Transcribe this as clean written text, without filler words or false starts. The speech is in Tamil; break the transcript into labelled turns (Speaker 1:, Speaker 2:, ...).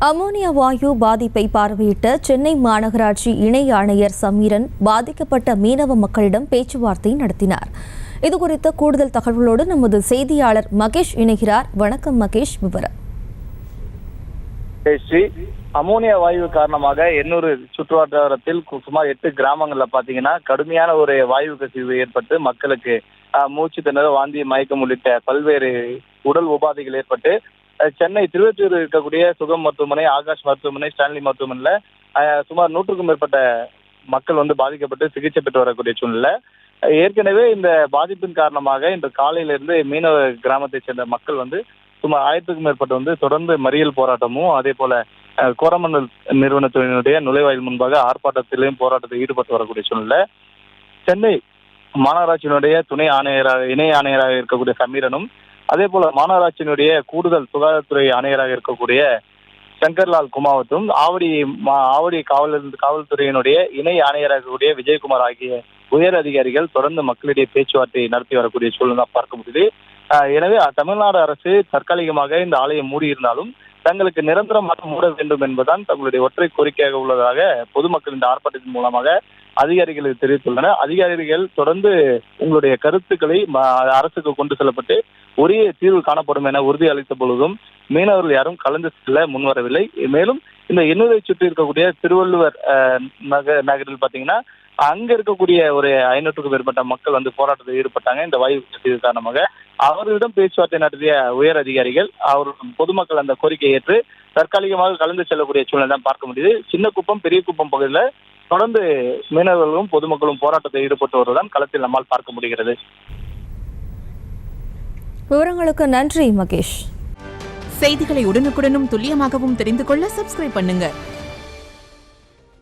Speaker 1: அமோனியா வாயு பாதிப்பை பார்வையிட்ட சென்னை மாநகராட்சி இணை ஆணையர் சமீரன் பாதிக்கப்பட்ட மீனவ மக்களிடம் பேச்சுவார்த்தை நடத்தினார். இதுகுறித்த கூடுதல் தகவலோடு நமது செய்தியாளர் மகேஷ் இணைகிறார். வணக்கம் மகேஷ், விவரம்.
Speaker 2: அமோனியா வாயு காரணமாக எண்ணூர் சுற்றுவட்டாரத்தில் சுமார் 8 கிராமங்கள்ல பாத்தீங்கன்னா கடுமையான ஒரு வாயு கசிவு ஏற்பட்டு மக்களுக்கு மூச்சு திணறல், வாந்தி, மயக்கம் உள்ளிட்ட பல்வேறு உடல் உபாதைகள் ஏற்பட்டு சென்னை திருவொற்றியூர் இருக்கக்கூடிய சுகம் மருத்துவமனை, ஆகாஷ் மருத்துவமனை, ஸ்டான்லி மருத்துவமனையில சுமார் 100க்கும் மேற்பட்ட மக்கள் பாதிக்கப்பட்டு சிகிச்சை பெற்று வரக்கூடிய சூழ்நிலை. ஏற்கனவே இந்த பாதிப்பின் காரணமாக இன்று காலையிலிருந்து மீனவ கிராமத்தை சேர்ந்த மக்கள் சுமார் 1000க்கும் மேற்பட்டு தொடர்ந்து மறியல் போராட்டமும், அதே போல கோரமண்டல் நிறுவனத்தினுடைய நுழைவாயில் முன்பாக ஆர்ப்பாட்டத்திலையும் போராட்டத்தில் ஈடுபட்டு வரக்கூடிய சூழ்நிலை. சென்னை மாநகராட்சியினுடைய இணை ஆணையராக இருக்கக்கூடிய சமீரனும், அதே போல மாநகராட்சியினுடைய கூடுதல் சுகாதாரத்துறை ஆணையராக இருக்கக்கூடிய சங்கர்லால் குமாவத்தும், ஆவடி காவல்துறையினுடைய இணை ஆணையராக இருக்கக்கூடிய விஜயகுமார் ஆகிய உயர் அதிகாரிகள் தொடர்ந்து மக்களிடையே பேச்சுவார்த்தை நடத்தி வரக்கூடிய சூழ்நிலை பார்க்க முடியுது. எனவே தமிழ்நாடு அரசு தற்காலிகமாக இந்த ஆலையை மூடியிருந்தாலும் தங்களுக்கு நிரந்தரமாக மூட வேண்டும் என்பதுதான் தங்களுடைய ஒற்றை கோரிக்கையாக உள்ளதாக பொதுமக்கள் இந்த ஆர்ப்பாட்டத்தின் மூலமாக அதிகாரிகளுக்கு தெரிவித்துள்ளனர். அதிகாரிகள் தொடர்ந்து உங்களுடைய கருத்துக்களை அரசுக்கு கொண்டு செல்லப்பட்டு உரிய தீர்வு காணப்படும் என உறுதி அளித்த பொழுதும் மீனவர்கள் யாரும் கலந்து செல்ல முன்வரவில்லை. மேலும் இந்த எண்ணூரை சுற்றி இருக்கக்கூடிய திருவள்ளுவர் நகரில் பாத்தீங்கன்னா அங்க இருக்கக்கூடிய ஒரு 500க்கும் மேற்பட்ட மக்கள் போராட்டத்தில் ஈடுபட்டாங்க. இந்த வாயு கசிவு காரணமாக அவர்களிடம் பேச்சுவார்த்தை நடத்திய உயர் அதிகாரிகள் பொதுமக்கள் அந்த கோரிக்கையை ஏற்று தற்காலிகமாக கலந்து செல்லக்கூடிய சூழ்நிலை தான் பார்க்க முடியுது. சின்ன குப்பம், பெரிய குப்பம் பகுதியில் தொடர்ந்து மீனவர்களும் பொதுமக்களும் போராட்டத்தில் ஈடுபட்டு வருவதுதான் களத்தில் நம்மால் பார்க்க முடிகிறது.
Speaker 1: விவரங்களுக்கு நன்றி மகேஷ்.
Speaker 3: செய்திகளை உடனுக்குடனும் துல்லியமாகவும் தெரிந்து கொள்ள சப்ஸ்கிரைப் பண்ணுங்க.